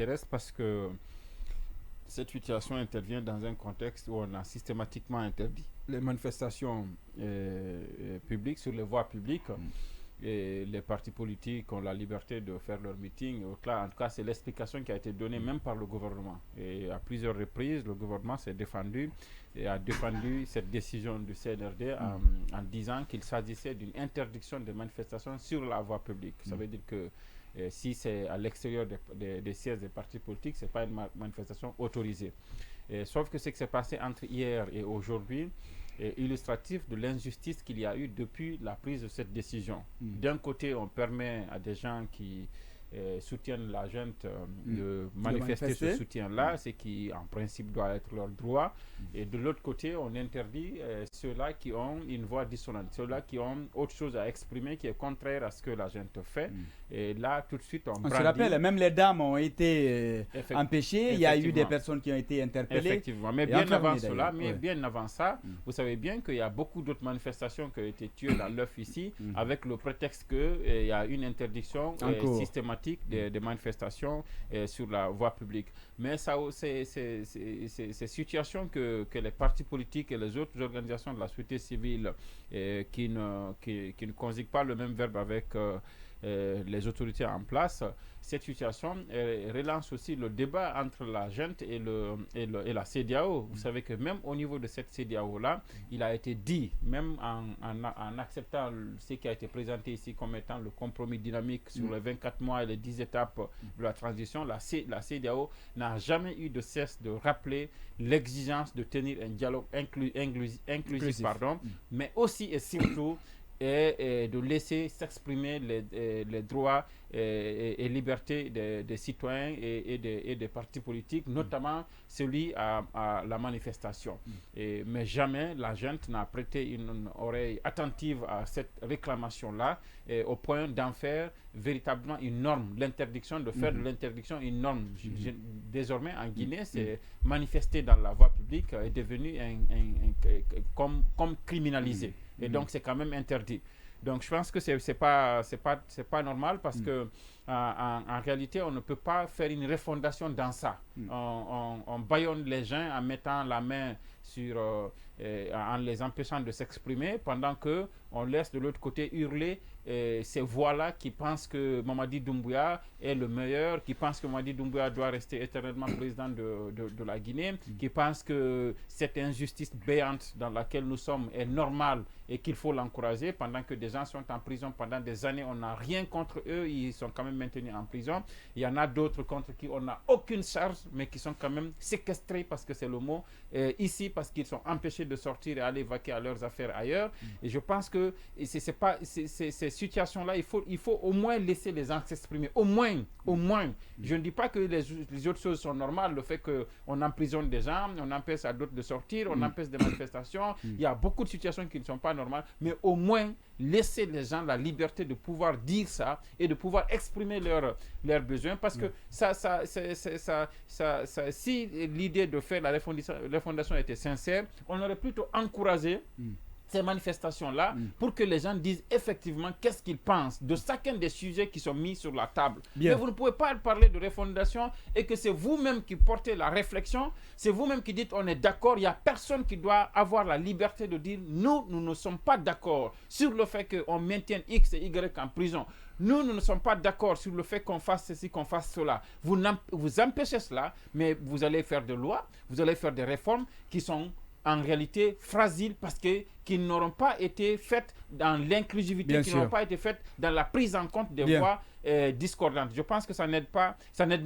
m'intéresse parce que cette situation intervient dans un contexte où on a systématiquement interdit les manifestations publiques sur les voies publiques. Et les partis politiques ont la liberté de faire leur meeting. En tout cas, c'est l'explication qui a été donnée même par le gouvernement. Et à plusieurs reprises, le gouvernement s'est défendu et a défendu cette décision du CNRD en disant qu'il s'agissait d'une interdiction de manifestation sur la voie publique. Ça veut dire que si c'est à l'extérieur des sièges des partis politiques, ce n'est pas une manifestation autorisée. Sauf que ce qui s'est passé entre hier et aujourd'hui est illustratif de l'injustice qu'il y a eu depuis la prise de cette décision. D'un côté, on permet à des gens qui soutiennent la junte de manifester ce soutien-là, ce qui en principe doit être leur droit. Et de l'autre côté, on interdit ceux-là qui ont une voix dissonante, ceux-là qui ont autre chose à exprimer qui est contraire à ce que la junte fait. Et là, tout de suite, on se rappelle, même les dames ont été empêchées, il y a eu des personnes qui ont été interpellées. Effectivement, mais bien avant cela, bien avant ça, vous savez bien qu'il y a beaucoup d'autres manifestations qui ont été tuées dans l'œuf ici, avec le prétexte qu'il y a une interdiction systématique des manifestations sur la voie publique. Mais ça, c'est ces situations que les partis politiques et les autres organisations de la société civile qui ne conjuguent pas le même verbe avec les autorités en place, cette situation relance aussi le débat entre la junte et la CEDEAO. Vous savez que même au niveau de cette CEDEAO-là, il a été dit, même en acceptant ce qui a été présenté ici comme étant le compromis dynamique sur les 24 mois et les 10 étapes de la transition, la CEDEAO n'a jamais eu de cesse de rappeler l'exigence de tenir un dialogue inclusif, mais aussi et surtout et de laisser s'exprimer les droits et libertés des citoyens et des partis politiques, notamment celui à la manifestation. Mais jamais la junte n'a prêté une oreille attentive à cette réclamation-là, au point d'en faire véritablement une norme, l'interdiction, de faire de l'interdiction une norme. Désormais, en Guinée, c'est manifester dans la voie publique est devenu comme criminalisé. Et donc, c'est quand même interdit. Donc, je pense que c'est pas normal parce que en réalité, on ne peut pas faire une refondation dans ça. On bâillonne les gens en mettant la main sur, en les empêchant de s'exprimer, pendant que on laisse de l'autre côté hurler ces voix-là qui pensent que Mamadi Doumbouya est le meilleur, qui pensent que Mamadi Doumbouya doit rester éternellement président de la Guinée, qui pensent que cette injustice béante dans laquelle nous sommes est normale et qu'il faut l'encourager, pendant que des gens sont en prison pendant des années, on n'a rien contre eux, ils sont quand même maintenus en prison. Il y en a d'autres contre qui on n'a aucune charge, mais qui sont quand même séquestrés, parce que c'est le mot, ici, parce qu'ils sont empêchés de sortir et aller vaquer à leurs affaires ailleurs. Et je pense que ces situations-là, il faut au moins laisser les gens s'exprimer. Au moins. Je ne dis pas que les autres choses sont normales, le fait qu'on emprisonne des gens, on empêche à d'autres de sortir, on empêche des manifestations. Il y a beaucoup de situations qui ne sont pas normales, mais au moins laisser les gens la liberté de pouvoir dire ça et de pouvoir exprimer leurs besoins, parce que si l'idée de faire la refondation était sincère, on aurait plutôt encouragé ces manifestations-là pour que les gens disent effectivement qu'est-ce qu'ils pensent de chacun des sujets qui sont mis sur la table. Mais vous ne pouvez pas parler de refondation et que c'est vous-même qui portez la réflexion, c'est vous-même qui dites on est d'accord. Il n'y a personne qui doit avoir la liberté de dire nous ne sommes pas d'accord sur le fait qu'on maintienne X et Y en prison. Nous ne sommes pas d'accord sur le fait qu'on fasse ceci, qu'on fasse cela. Vous empêchez cela, mais vous allez faire des lois, vous allez faire des réformes qui sont en réalité fragiles parce qui n'auront pas été faites dans l'inclusivité, qui n'auront pas été faites dans la prise en compte des voix discordantes. Je pense que ça n'aide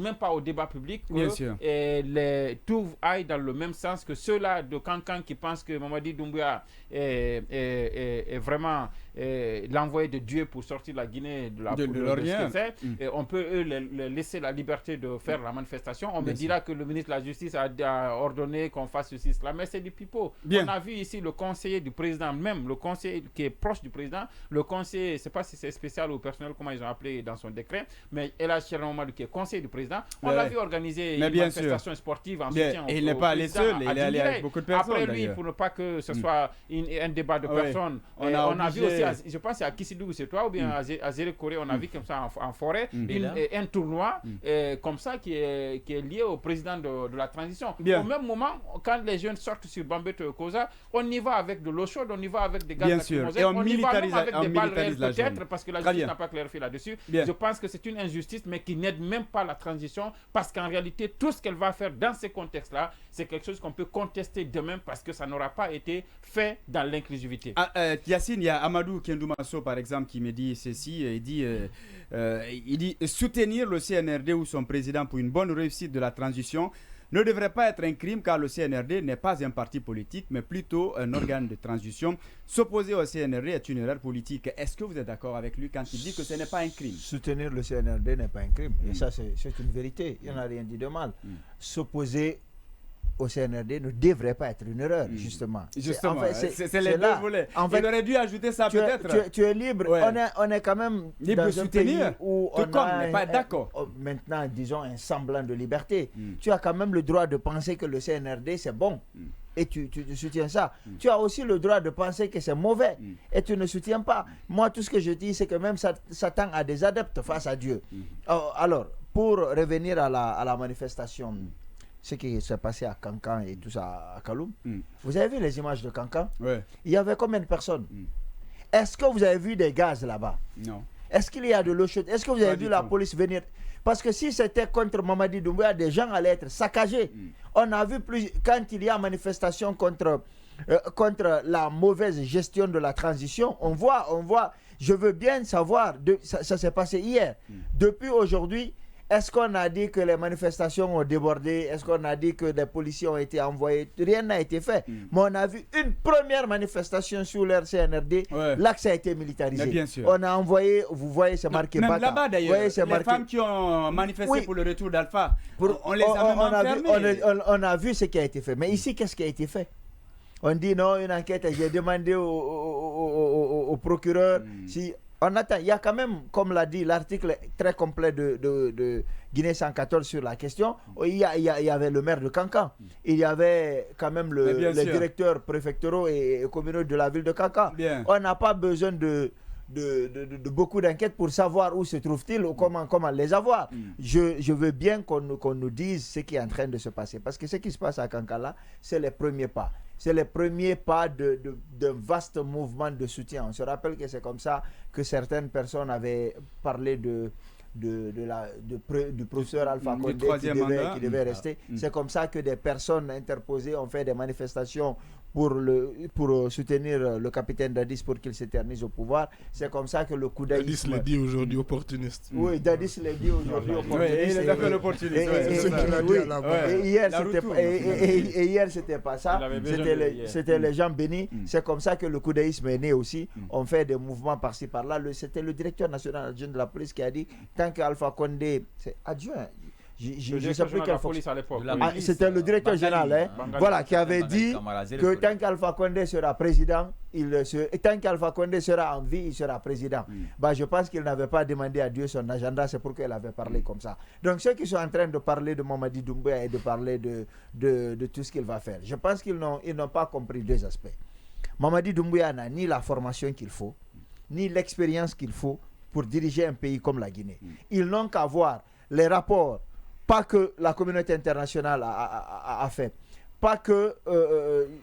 même pas au débat public que tout aille dans le même sens, que ceux-là de Cancan qui pensent que Mamadi Doumbouya est vraiment l'envoyé de Dieu pour sortir la Guinée de ce que c'est. Et on peut eux laisser la liberté de faire la manifestation. On me dira que le ministre de la Justice a ordonné qu'on fasse ceci, cela, mais c'est du pipeau. On a vu ici le conseiller du président président, même le conseil qui est proche du président, le conseil, je ne sais pas si c'est spécial ou personnel, comment ils ont appelé dans son décret, mais El Hadji Thierno Amadou qui est conseiller du président, on l'a vu organiser une manifestation sportive en soutien et il n'est pas allé seul, il est allé avec beaucoup de personnes. Après lui, pour ne pas que ce soit un débat de personnes, on a vu aussi, je pense à Kissidou, c'est toi, ou bien à Zérekoré, on a vu comme ça en forêt, un tournoi comme ça qui est lié au président de la transition. Au même moment, quand les jeunes sortent sur Bambeto Koza, on y va avec de l'eau chaude, on y va avec des gaz lacrymogènes, on y va même avec des balles réelles peut-être, parce que la justice n'a pas clarifié là-dessus. Je pense que c'est une injustice, mais qui n'aide même pas la transition, parce qu'en réalité, tout ce qu'elle va faire dans ces contextes-là, c'est quelque chose qu'on peut contester demain, parce que ça n'aura pas été fait dans l'inclusivité. Yacine, il y a Amadou Kendoumasso, par exemple, qui me dit ceci, il dit soutenir le CNRD ou son président pour une bonne réussite de la transition ne devrait pas être un crime, car le CNRD n'est pas un parti politique, mais plutôt un organe de transition. S'opposer au CNRD est une erreur politique. Est-ce que vous êtes d'accord avec lui quand il dit que ce n'est pas un crime? Soutenir le CNRD n'est pas un crime. Et ça, c'est une vérité. Il n'y en a rien dit de mal. S'opposer au CNRD ne devrait pas être une erreur, justement. Justement, c'est les deux volets. En fait, il aurait dû ajouter ça peut-être. Tu es libre. On est quand même libre de soutenir, où tout comme on n'est pas d'accord. Maintenant, disons, un semblant de liberté. Tu as quand même le droit de penser que le CNRD, c'est bon. Et tu soutiens ça. Tu as aussi le droit de penser que c'est mauvais. Et tu ne soutiens pas. Moi, tout ce que je dis, c'est que même Satan a des adeptes face à Dieu. Alors, pour revenir à la manifestation, ce qui s'est passé à Kankan et tout ça à Kaloum. Vous avez vu les images de Kankan? Il y avait combien de personnes? Est-ce que vous avez vu des gaz là-bas? Non. Est-ce qu'il y a de l'eau chaude? Est-ce que vous avez vu la police venir? Parce que si c'était contre Mamadi Doumbouya, des gens allaient être saccagés. On a vu quand il y a manifestation contre la mauvaise gestion de la transition, on voit, je veux bien savoir, ça s'est passé hier. Depuis aujourd'hui, est-ce qu'on a dit que les manifestations ont débordé? Est-ce qu'on a dit que des policiers ont été envoyés? Rien n'a été fait. Mais on a vu une première manifestation sous l'ère CNRD. Là que ça a été militarisé. Bien sûr. On a envoyé, vous voyez, c'est marqué Bata. Même là-bas d'ailleurs, les femmes qui ont manifesté pour le retour d'Alpha, on les a même enfermées. On a vu ce qui a été fait. Mais ici, qu'est-ce qui a été fait? On dit non, une enquête, j'ai demandé au procureur si... On attend. Il y a quand même, comme l'a dit l'article très complet de Guinée 114 sur la question, il y avait le maire de Kankan, il y avait quand même les directeurs préfectoraux et communaux de la ville de Kankan. On n'a pas besoin de beaucoup d'enquêtes pour savoir où se trouve-t-il ou comment les avoir. Je veux bien qu'on nous dise ce qui est en train de se passer, parce que ce qui se passe à Kankala, c'est les premiers pas. C'est les premiers pas d'un vaste mouvement de soutien. On se rappelle que c'est comme ça que certaines personnes avaient parlé du professeur Alpha Condé qui devait rester. C'est comme ça que des personnes interposées ont fait des manifestations pour soutenir le capitaine Dadis pour qu'il s'éternise au pouvoir. C'est comme ça que le coup d'œil... Dadis l'a dit aujourd'hui, opportuniste. Oui, Dadis l'a dit aujourd'hui, opportuniste. Oui, il a fait l'opportuniste. Et hier, c'était pas ça. C'était les gens bénis. C'est comme ça que le coup d'œillisme est né aussi. On fait des mouvements par-ci, par-là. C'était le directeur national adjoint de la police qui a dit, tant qu'Alpha Condé... C'est adjoint. Je ne sais plus quelle police à l'époque. C'était le directeur général, voilà, qui avait dit que tant qu'Alpha Condé sera président, tant qu'Alpha Condé sera en vie, il sera président. Je pense qu'il n'avait pas demandé à Dieu son agenda, c'est pourquoi il avait parlé comme ça. Donc ceux qui sont en train de parler de Mamadi Doumbouya et de parler de tout ce qu'il va faire, je pense qu'ils n'ont pas compris deux aspects. Mamadi Doumbouya n'a ni la formation qu'il faut, ni l'expérience qu'il faut pour diriger un pays comme la Guinée. Ils n'ont qu'à voir les rapports, pas que la communauté internationale a fait, pas que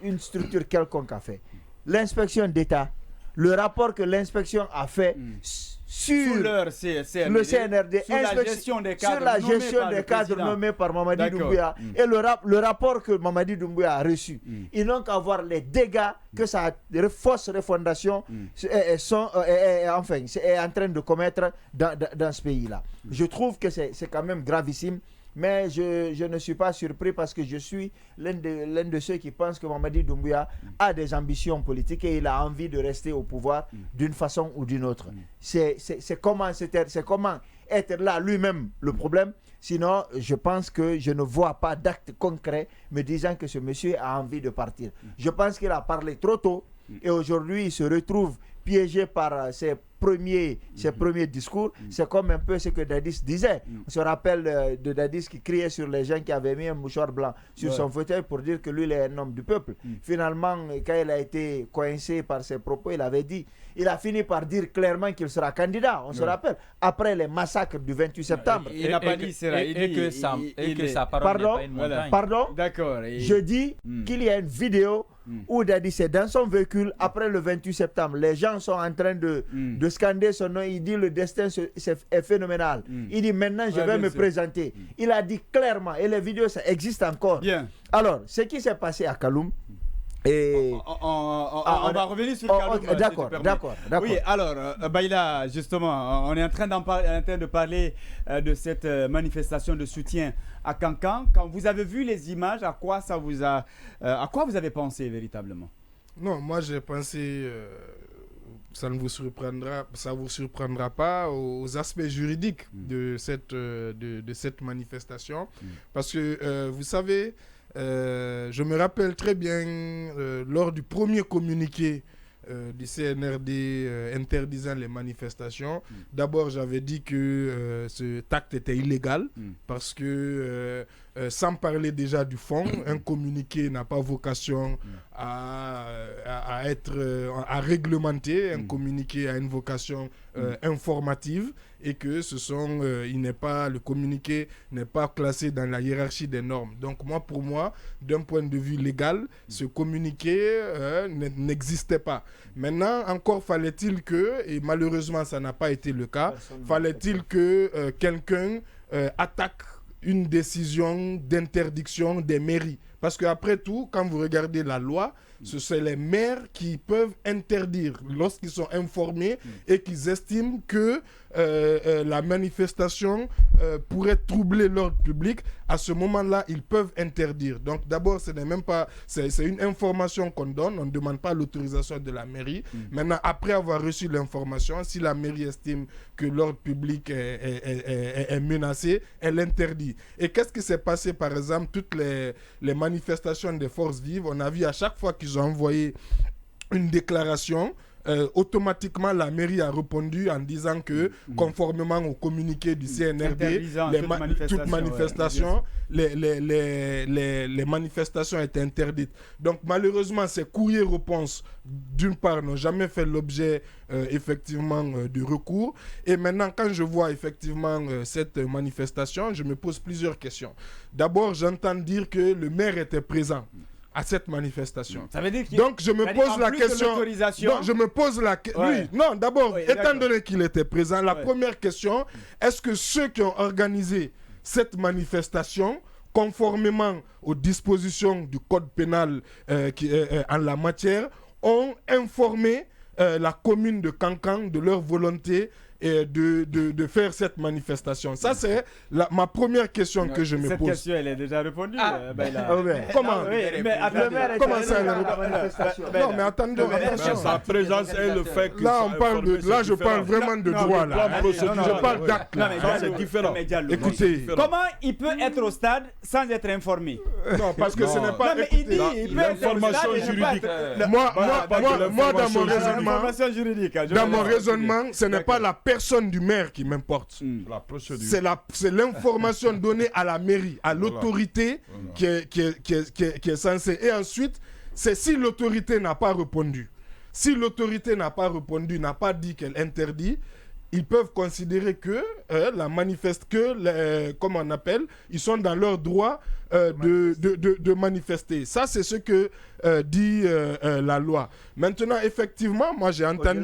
une structure quelconque a fait. L'inspection d'État, le rapport que l'inspection a fait sur le CNRD, sur la gestion des cadres nommés par Mamadi Doumbouya et le rapport que Mamadi Doumbouya a reçu. Ils n'ont qu'à voir les dégâts que sa fausse refondation est en train de commettre dans ce pays-là. Je trouve que c'est quand même gravissime. Mais je ne suis pas surpris parce que je suis l'un de ceux qui pensent que Mamadi Doumbouya a des ambitions politiques et il a envie de rester au pouvoir d'une façon ou d'une autre. C'est comment être là lui-même le problème. Sinon, je pense que je ne vois pas d'acte concret me disant que ce monsieur a envie de partir. Je pense qu'il a parlé trop tôt. et aujourd'hui il se retrouve piégé par ses premiers discours. C'est comme un peu ce que Dadis disait. On se rappelle de Dadis qui criait sur les gens qui avaient mis un mouchoir blanc sur son fauteuil pour dire que lui il est un homme du peuple. Finalement, quand il a été coincé par ses propos, il a fini par dire clairement qu'il sera candidat, on se rappelle, après les massacres du 28 septembre. Il n'a pas dit cela. que sa parole n'est pas une montagne. Pardon. D'accord. Je dis qu'il y a une vidéo où Dadis est dans son véhicule après le 28 septembre. Les gens sont en train de scander son nom. Il dit le destin est phénoménal. Il dit maintenant je vais me présenter. Il a dit clairement, et les vidéos ça existe encore. Bien. Alors, ce qui s'est passé à Kaloum, et on va revenir sur Kaloum. D'accord. Oui, alors, Baïla, justement, on est en train de parler de cette manifestation de soutien à Kankan. Quand vous avez vu les images, à quoi vous avez pensé véritablement? Non, moi j'ai pensé, ça vous surprendra pas aux aspects juridiques de cette manifestation, parce que vous savez, je me rappelle très bien lors du premier communiqué du CNRD interdisant les manifestations. D'abord, j'avais dit que ce acte était illégal parce que, sans parler déjà du fond, un communiqué n'a pas vocation à réglementer. Un communiqué a une vocation informative, et que le communiqué n'est pas classé dans la hiérarchie des normes. Donc pour moi, d'un point de vue légal, ce communiqué n'existait pas. Maintenant, encore fallait-il que, et malheureusement ça n'a pas été le cas, fallait-il que quelqu'un attaque une décision d'interdiction des mairies. Parce qu'après tout, quand vous regardez la loi, ce sont les maires qui peuvent interdire lorsqu'ils sont informés et qu'ils estiment que la manifestation pourrait troubler l'ordre public. À ce moment-là, ils peuvent interdire. Donc d'abord, c'est une information qu'on donne. On ne demande pas l'autorisation de la mairie. Maintenant, après avoir reçu l'information, si la mairie estime que l'ordre public est menacé, elle interdit. Et qu'est-ce qui s'est passé, par exemple, toutes les manifestations des forces vives? On a vu à chaque fois qu'ils ont envoyé une déclaration, automatiquement la mairie a répondu en disant que conformément au communiqué du CNRD, toute manifestation, les manifestations étaient interdites. Donc malheureusement, ces courriers-réponses, d'une part, n'ont jamais fait l'objet effectivement de recours. Et maintenant, quand je vois effectivement cette manifestation, je me pose plusieurs questions. D'abord, j'entends dire que le maire était présent à cette manifestation. Ça veut dire donc je me pose la question. Donc je me pose la question. Oui, non, d'abord, étant donné qu'il était présent, la première question, est-ce que ceux qui ont organisé cette manifestation, conformément aux dispositions du code pénal en la matière, ont informé la commune de Kankan de leur volonté de faire cette manifestation? Ça, c'est ma première question que je me pose. Cette question, elle est déjà répondue. Comment? Comment ça, non, mais attendez. Sa présence et le fait que... Là, je parle vraiment de droit. Je parle d'acte. C'est différent. Écoutez. Comment il peut être au stade sans être informé? Non, parce que ce n'est pas... L'information juridique. Moi, dans mon raisonnement, ce n'est pas la personne du maire qui m'importe. C'est l'information donnée à la mairie, à l'autorité qui est censée. Et ensuite, c'est si l'autorité n'a pas répondu. Si l'autorité n'a pas répondu, n'a pas dit qu'elle interdit, ils peuvent considérer que comment on appelle, ils sont dans leur droit de manifester. Ça, c'est ce que dit la loi. Maintenant, effectivement, moi j'ai entendu...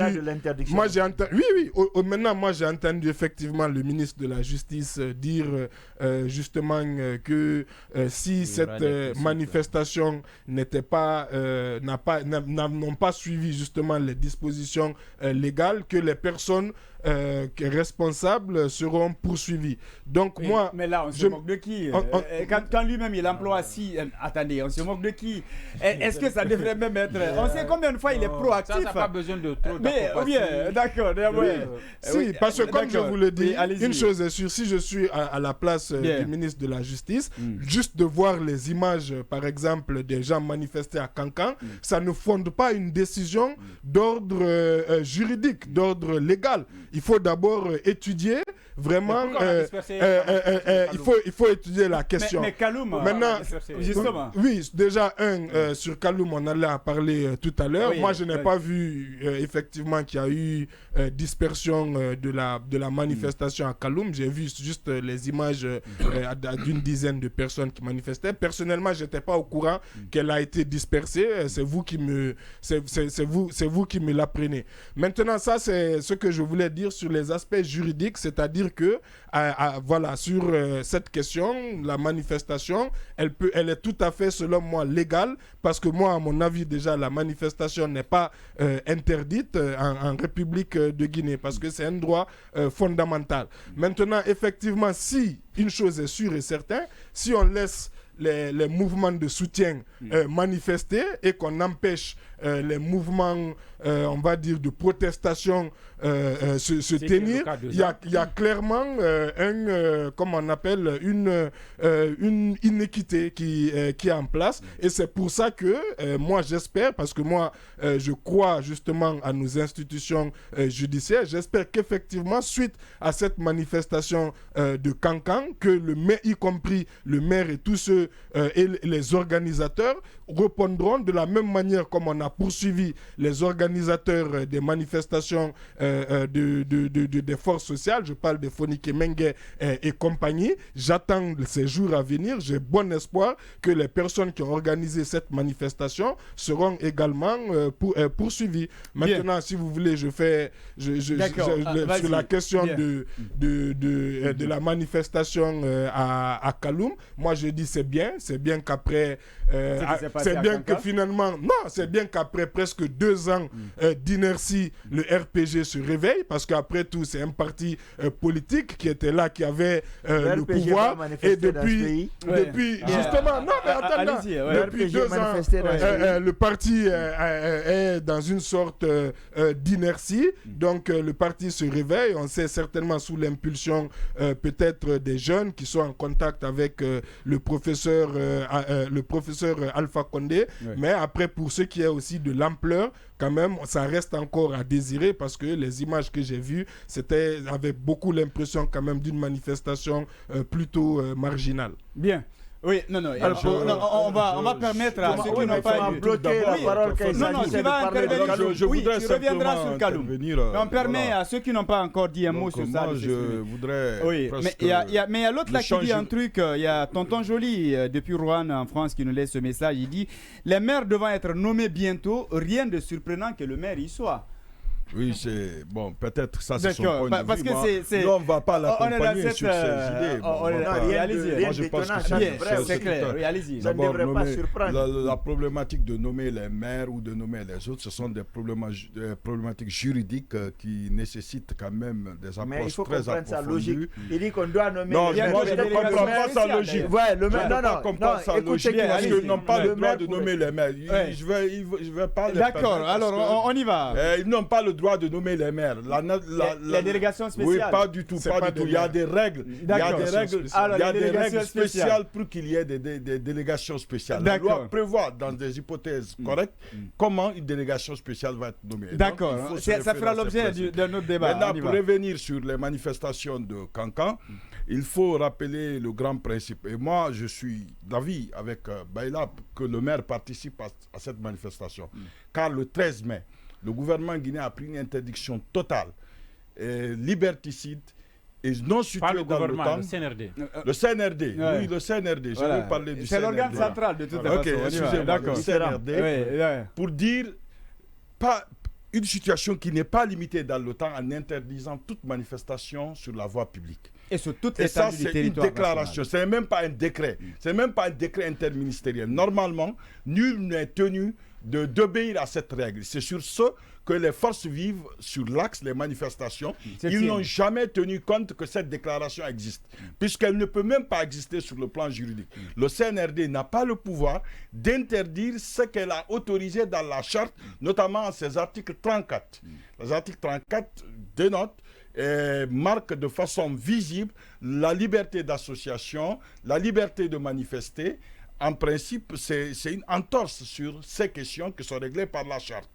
Maintenant, moi j'ai entendu effectivement le ministre de la Justice dire justement que si cette manifestation n'ont pas suivi justement les dispositions légales, que les personnes responsables seront poursuivis. Donc moi... Mais là, on se moque de qui? Quand lui lui-même, il emploie attendez, on se moque de qui? Est-ce que ça devrait même être... On sait combien de fois il est proactif. Ça n'a pas besoin de trop d'accord. Si, parce que comme je vous le dis, une chose est sûre, si je suis à la place du ministre de la Justice, juste de voir les images, par exemple, des gens manifester à Cancan, ça ne fonde pas une décision d'ordre juridique, d'ordre légal. Il faut d'abord étudier vraiment, il faut étudier la question. Mais Kaloum, maintenant, justement. Oui, déjà, sur Kaloum, on allait en parler tout à l'heure. Moi, je n'ai pas vu effectivement qu'il y a eu dispersion de la manifestation à Kaloum. J'ai vu juste les images d'une dizaine de personnes qui manifestaient. Personnellement, je n'étais pas au courant qu'elle a été dispersée. C'est vous qui me l'apprenez. Maintenant, ça, c'est ce que je voulais dire sur les aspects juridiques, c'est-à-dire que voilà, sur cette question, la manifestation, elle est tout à fait, selon moi, légale, parce que moi, à mon avis, déjà, la manifestation n'est pas interdite en République de Guinée, parce que c'est un droit fondamental. Maintenant, effectivement, si une chose est sûre et certaine, si on laisse les mouvements de soutien manifester et qu'on empêche les mouvements, on va dire, de protestation se tenir, il y a clairement comment on appelle, une inéquité qui est en place. Et c'est pour ça que moi j'espère, parce que moi je crois justement à nos institutions judiciaires, j'espère qu'effectivement, suite à cette manifestation de Cancan, que le maire, y compris le maire et tous ceux et les organisateurs, répondront de la même manière comme on a poursuivi les organisateurs des manifestations des forces sociales. Je parle de Fonike Mengue et compagnie. J'attends ces jours à venir. J'ai bon espoir que les personnes qui ont organisé cette manifestation seront également poursuivies. Maintenant, si vous voulez, sur la question de la manifestation à Kaloum, moi je dis c'est bien qu'après c'est bien que finalement, non, c'est bien qu'après presque 2 ans d'inertie, le RPG se réveille, parce qu'après tout, c'est un parti politique qui était là, qui avait le pouvoir. Et depuis justement, non, mais attends, depuis 2 ans, le parti est dans une sorte d'inertie. Donc, le parti se réveille. On sait certainement sous l'impulsion peut-être des jeunes qui sont en contact avec le professeur Alpha Condé, mais après, pour ce qui est aussi de l'ampleur, quand même, ça reste encore à désirer, parce que les images que j'ai vues, c'était avec beaucoup l'impression quand même d'une manifestation plutôt marginale. Bien. Oui, non, on va permettre à ceux qui n'ont pas bloqué la parole. Non, tu vas intervenir. Je voudrais tu reviendras sur Kaloum. On permet à ceux qui n'ont pas encore dit un mot sur ça. Moi, je voudrais. Oui, mais il y a l'autre là qui dit un truc. Il y a Tonton Joly depuis Rouen en France qui nous laisse ce message. Il dit: les maires devant être nommés bientôt, rien de surprenant que le maire y soit. Oui, c'est bon, peut-être ça c'est son point de parce vue. Que nous, on ne va pas l'accompagner sur ces idées. Moi, je pense que c'est clair. Oui, allez-y. Ça ne devrait pas surprendre. La problématique de nommer les maires ou de nommer les autres, ce sont des problématiques juridiques qui nécessitent quand même des approches très approfondies. Il dit qu'on doit nommer. Non, moi je ne comprends pas sa logique. Je ne comprends pas sa logique parce qu'ils n'ont pas le droit de nommer les maires. Je vais pas les permettre. D'accord, alors on y va. Ils n'ont pas le droit de nommer les maires. La délégation spéciale. Oui, pas du tout. Il y a des règles. Il y a des règles spéciales pour qu'il y ait des délégations spéciales. La loi prévoit, dans des hypothèses correctes, comment une délégation spéciale va être nommée. D'accord. Ça fera l'objet d'un autre débat. Maintenant, pour revenir sur les manifestations de Cancan, il faut rappeler le grand principe. Et moi, je suis d'avis avec Baïla que le maire participe à cette manifestation. Car le 13 mai, le gouvernement guinéen a pris une interdiction totale, liberticide et non située dans le temps. Le CNRD. Le CNRD, oui, le CNRD. Je vais parler du CNRD. C'est l'organe central de toute façon. Ok, excusez-moi, le CNRD, pour dire pas une situation qui n'est pas limitée dans le temps en interdisant toute manifestation sur la voie publique. Et sur toute l'étendue du territoire. Et ça, c'est une déclaration. Ce n'est même pas un décret. Ce n'est même pas un décret interministériel. Normalement, nul n'est tenu d'obéir à cette règle. C'est sur ce que les forces vives sur l'axe, les manifestations, ils n'ont jamais tenu compte que cette déclaration existe, puisqu'elle ne peut même pas exister sur le plan juridique. Le CNRD n'a pas le pouvoir d'interdire ce qu'elle a autorisé dans la charte, notamment en ses articles 34. Les articles 34 dénotent et marquent de façon visible la liberté d'association, la liberté de manifester. En principe, c'est une entorse sur ces questions qui sont réglées par la charte.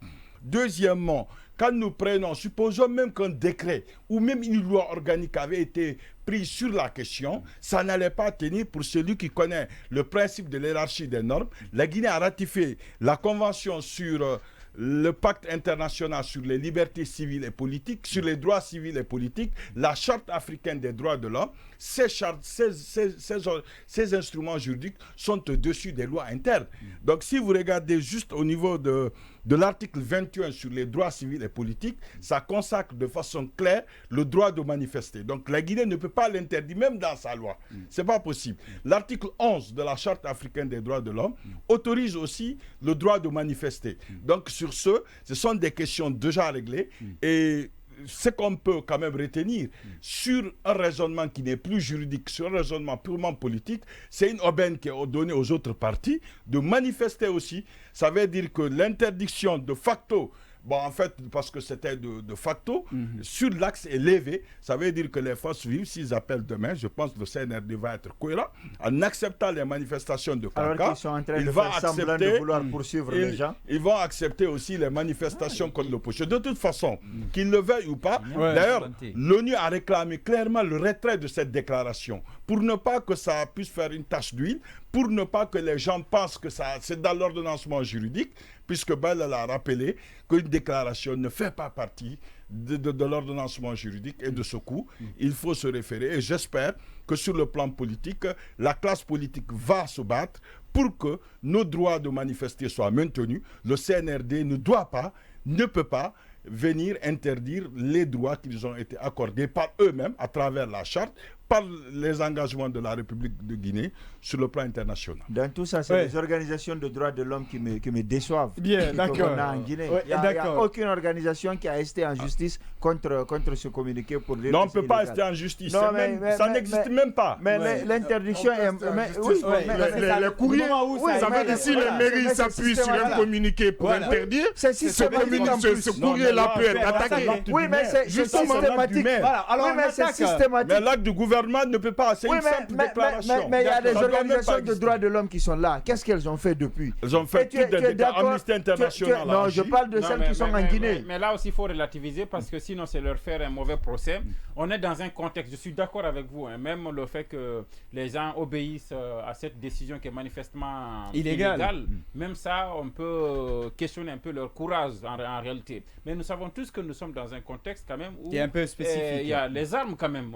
Deuxièmement, quand nous prenons, supposons même qu'un décret ou même une loi organique avait été prise sur la question, ça n'allait pas tenir pour celui qui connaît le principe de l'hiérarchie des normes. La Guinée a ratifié la convention sur le pacte international sur les libertés civiles et politiques, sur les droits civils et politiques, la charte africaine des droits de l'homme. Ces instruments juridiques sont au-dessus des lois internes. Donc si vous regardez juste au niveau de l'article 21 sur les droits civils et politiques, ça consacre de façon claire le droit de manifester. Donc la Guinée ne peut pas l'interdire, même dans sa loi. C'est pas possible. L'article 11 de la charte africaine des droits de l'homme autorise aussi le droit de manifester. Donc sur ce sont des questions déjà réglées et ce qu'on peut quand même retenir sur un raisonnement qui n'est plus juridique, sur un raisonnement purement politique, c'est une aubaine qui est donnée aux autres partis de manifester aussi. Ça veut dire que l'interdiction de facto, bon, en fait, parce que c'était de facto, sur l'axe est levé. Ça veut dire que les forces vives, s'ils appellent demain, je pense que le CNRD va être cohérent, en acceptant les manifestations de Kanka, il va accepter de vouloir poursuivre les gens. Ils vont accepter aussi les manifestations contre l'opposition. De toute façon, qu'ils le veuillent ou pas, d'ailleurs, l'ONU a réclamé clairement le retrait de cette déclaration, pour ne pas que ça puisse faire une tache d'huile, pour ne pas que les gens pensent que c'est dans l'ordonnancement juridique, puisque Bell a rappelé qu'une déclaration ne fait pas partie de l'ordonnancement juridique, et de ce coup, il faut se référer. Et j'espère que sur le plan politique, la classe politique va se battre pour que nos droits de manifester soient maintenus. Le CNRD ne peut pas venir interdire les droits qui nous ont été accordés par eux-mêmes à travers la charte, par les engagements de la République de Guinée sur le plan international. Dans tout ça, c'est les organisations de droits de l'homme qui me déçoivent. Bien, d'accord. En Guinée. Il n'y a aucune organisation qui a été en justice contre ce communiqué pour dire. Non, on ne peut pas rester en justice. Non, ça n'existe même pas. Mais l'interdiction est. Les courriers, ça veut dire si les mairies s'appuient sur un communiqué pour interdire, ce courrier-là peut être attaqué. Oui, mais c'est systématique. Oui, mais c'est systématique. Mais l'acte du gouvernement ne peut pas, c'est une simple déclaration. Mais il y a des organisations de droits de l'homme qui sont là. Qu'est-ce qu'elles ont fait depuis? Elles ont fait toutes des déclarations. Amnesty International. Non, je parle de celles qui sont en Guinée. Mais là aussi, il faut relativiser parce que sinon, c'est leur faire un mauvais procès. On est dans un contexte, je suis d'accord avec vous, même le fait que les gens obéissent à cette décision qui est manifestement illégale, même ça, on peut questionner un peu leur courage en réalité. Mais nous savons tous que nous sommes dans un contexte quand même où il est un peu spécifique. Il y a les armes quand même.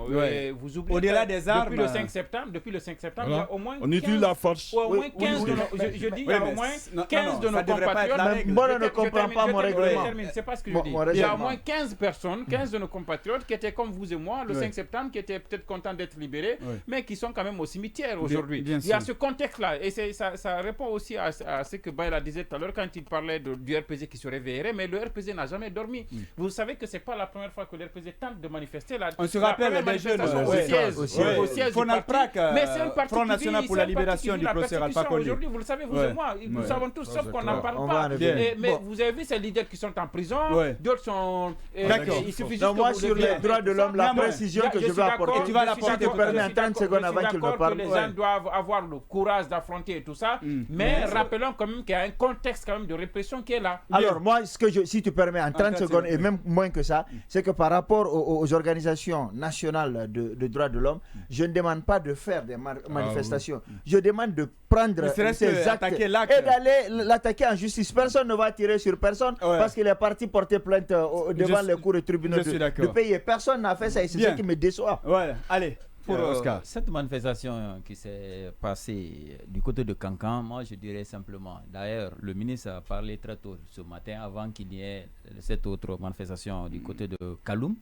Vous oubliez au-delà des armes. Depuis le 5 septembre, voilà. Il y a au moins on utilise la force. Au moins 15 je dis, il y a au moins 15 de nos compatriotes. Moi, je ne comprends pas mon règlement. C'est pas ce que je dis. Il y a au moins 15 personnes, 15 de nos compatriotes qui étaient comme vous et moi le 5 septembre, qui étaient peut-être contents d'être libérés, mais qui sont quand même au cimetière aujourd'hui. Il y a ce contexte-là. Et ça répond aussi à ce que Baïla disait tout à l'heure quand il parlait du RPZ qui se réveillerait, mais le RPZ n'a jamais dormi. Vous savez que ce n'est pas la première fois que le RPZ tente de manifester. On se rappelle des jeunes au siège du parti. Mais c'est un parti Front National pour la libération du professeur Alpha Condé. Aujourd'hui, vous le savez, vous et moi, nous savons tous, sauf qu'on n'en parle pas. Mais vous avez vu ces leaders qui sont en prison, d'autres sont... D'accord. Il suffit juste moi, sur les droits de l'homme, la précision que je veux apporter, tu vas l'apporter en 30 secondes avant qu'il ne parle. Les gens doivent avoir le courage d'affronter tout ça, mais rappelons quand même qu'il y a un contexte quand même de répression qui est là. Alors moi, si tu permets, en 30 secondes, et même moins que ça, c'est que par rapport aux organisations nationales de droits de l'homme, je ne demande pas de faire des manifestations. Je demande de prendre ces actes et d'aller l'attaquer en justice. Personne ne va tirer sur personne parce qu'il est parti porter plainte devant les cours et tribunaux de pays. Personne n'a fait ça et c'est ce qui me déçoit. Voilà, allez. Pour Oscar. Cette manifestation qui s'est passée du côté de Kankan, moi je dirais simplement, d'ailleurs le ministre a parlé très tôt ce matin avant qu'il y ait cette autre manifestation du côté de Kaloum.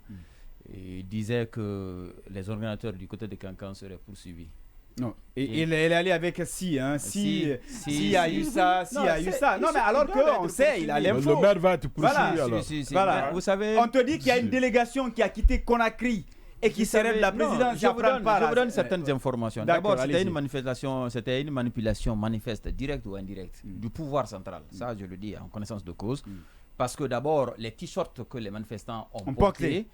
Il disait que les organisateurs du côté de Kankan seraient poursuivis. Non. Et il est allé avec si il y a eu ça, s'il y a eu ça. Non, mais alors qu'on sait, il a l'info. Le maire va être poursuivi alors. Voilà. Vous savez, on te dit qu'il y a une délégation qui a quitté Conakry et qui serait de la présidence. Je vous donne certaines informations. D'abord, c'était une manifestation, c'était une manipulation manifeste, directe ou indirecte, du pouvoir central. Ça, je le dis en connaissance de cause. Parce que d'abord, les t-shirts que les manifestants ont portés,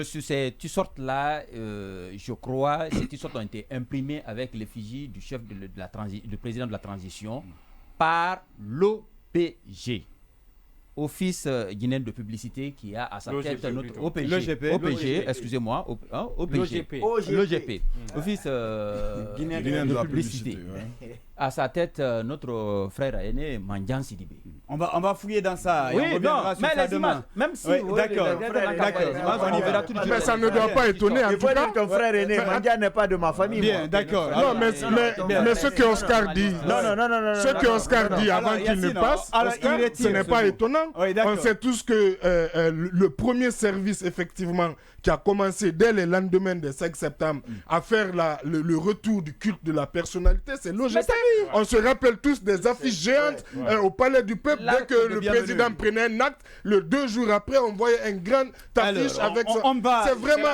sur ces t-shirts-là, je crois, ces t-shirts ont été imprimés avec l'effigie du chef du président de la transition par l'OPG. Office guinéen de publicité qui a à sa tête notre OPG, excusez-moi, OPG, l'OGP, Office guinéen de publicité. À sa tête, notre frère aîné, Mandian Sidibé. On va fouiller dans ça. Oui, et on reviendra sur ça demain. Même si. D'accord. Mais ça ne doit pas étonner. Il faut dire que ton frère aîné, Mandian n'est pas de ma famille. Bien, d'accord. Non, mais ce que Oscar dit, ce que Oscar dit avant qu'il ne passe, ce n'est pas étonnant. On sait tous que le premier service, effectivement, qui a commencé dès le lendemain du 5 septembre à faire le retour du culte de la personnalité, c'est l'OGP. On se rappelle tous des affiches géantes au Palais du Peuple. Dès que le président prenait un acte, 2 jours après, on voyait une grande affiche avec ça. C'est vraiment...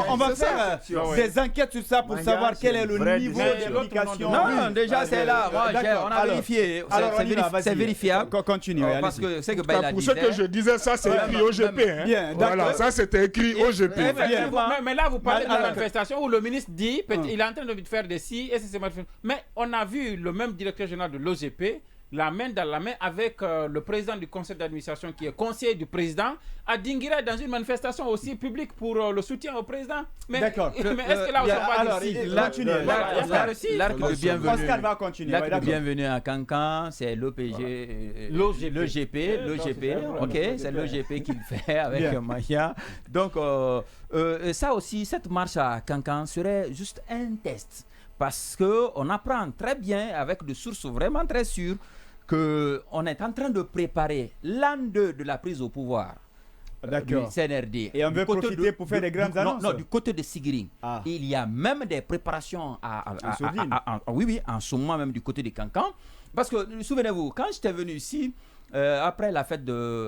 On va faire des enquêtes sur ça pour savoir quel est le niveau d'implication. Non, déjà c'est là. On a vérifié. C'est vérifiable. Continue. Parce que c'est que Baïla pour ce que je disais, ça c'est écrit OGP. Voilà, ça c'était écrit OGP. Mais là, vous parlez de la manifestation où le ministre dit il est en train de faire des si et c'est manifestations. Mais on a vu le même directeur général de l'OGP, la main dans la main avec le président du conseil d'administration qui est conseiller du président à Dinguiraye dans une manifestation aussi publique pour le soutien au président. D'accord. Mais est-ce que là, on l'arc de bienvenue. Oscar va continuer. L'arc de bienvenue à Cancan, c'est l'OPG, l'OGP, ok, c'est l'OGP qui le fait avec Maya. Donc, ça aussi, cette marche à Cancan serait juste un test. Parce qu'on apprend très bien, avec des sources vraiment très sûres, qu'on est en train de préparer l'an 2 de la prise au pouvoir du CNRD. Et on veut profiter pour faire des grandes annonces. Non, du côté de Sigiri. Il y a même des préparations en ce moment même du côté de Cancan. Parce que, souvenez-vous, quand j'étais venu ici, après la fête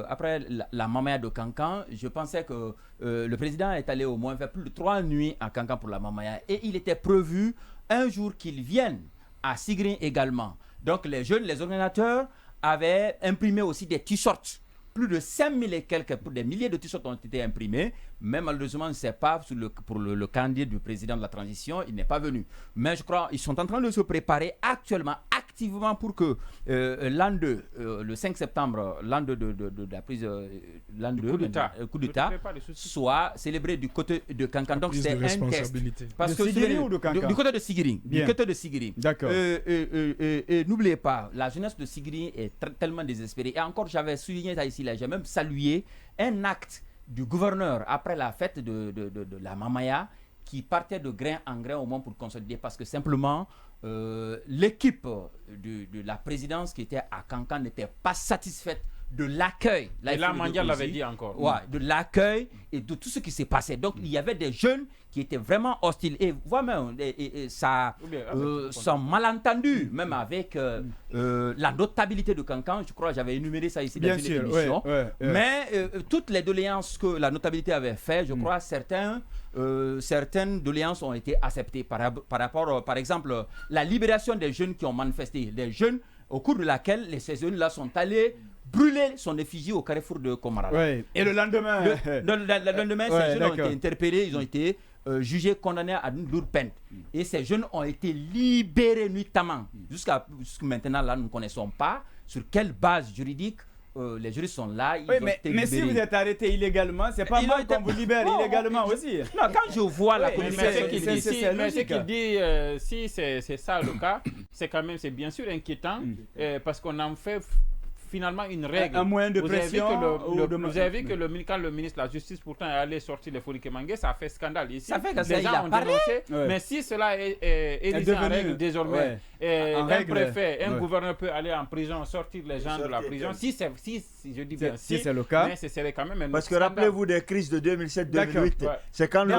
après la mamaya de Cancan, je pensais que le président est allé au moins faire plus de 3 nuits à Cancan pour la mamaya. Et il était prévu un jour qu'ils viennent à Sigiri également. Donc les jeunes, les organisateurs avaient imprimé aussi des t-shirts. Plus de 5000 et quelques, des milliers de t-shirts ont été imprimés. Mais malheureusement, on ne sait pas pour le candidat du président de la transition, il n'est pas venu. Mais je crois qu'ils sont en train de se préparer actuellement, activement pour que l'an 2, le 5 septembre, l'an 2 de la prise, l'an 2, coup d'État, soit célébré du côté de Cancan. Donc c'est un test. Parce que Sigiri ou de Cancan? Du côté de Sigiri. Du côté de Sigiri. D'accord. Et n'oubliez pas, la jeunesse de Sigiri est tellement désespérée. Et encore, j'avais souligné ça ici, là, j'ai même salué un acte du gouverneur après la fête de la mamaya qui partait de grain en grain au moins pour consolider parce que simplement l'équipe de la présidence qui était à Cancan n'était pas satisfaite de l'accueil. Et là, Mandian l'avait dit encore. Ouais, de l'accueil et de tout ce qui s'est passé. Donc, il y avait des jeunes qui étaient vraiment hostiles. Et moi-même, ça sont malentendus, même avec la notabilité de Cancan. Je crois que j'avais énuméré ça ici dans une émission. Mais toutes les doléances que la notabilité avait fait, je crois, certaines doléances ont été acceptées. Par rapport, par exemple, la libération des jeunes qui ont manifesté. Des jeunes au cours de laquelle ces jeunes-là sont allés brûler son effigie au carrefour de Komarala. Ouais. Et le lendemain le lendemain, ces jeunes ont été interpellés, ils ont été jugés, condamnés à une lourde peine. Et ces jeunes ont été libérés nuitamment. Jusqu'à maintenant, là, nous ne connaissons pas sur quelle base juridique les juristes sont là. Mais si vous êtes arrêté illégalement, c'est pas mal qu'on vous libère illégalement aussi. Non, quand je vois la communication qu'il dit, si c'est ça le cas, c'est bien sûr inquiétant parce qu'on en fait finalement une règle. Un moyen de pression. Vous avez vu que quand le ministre de la Justice pourtant est allé sortir les Fouriké Mangué, ça a fait scandale ici. Ça fait que les gens ont dénoncé. Mais si cela est en règle désormais, un préfet, un gouverneur peut aller en prison, sortir les gens de la prison. Si je dis bien si c'est le cas, mais ce serait quand même un parce que rappelez-vous des crises de 2007-2008, c'est quand le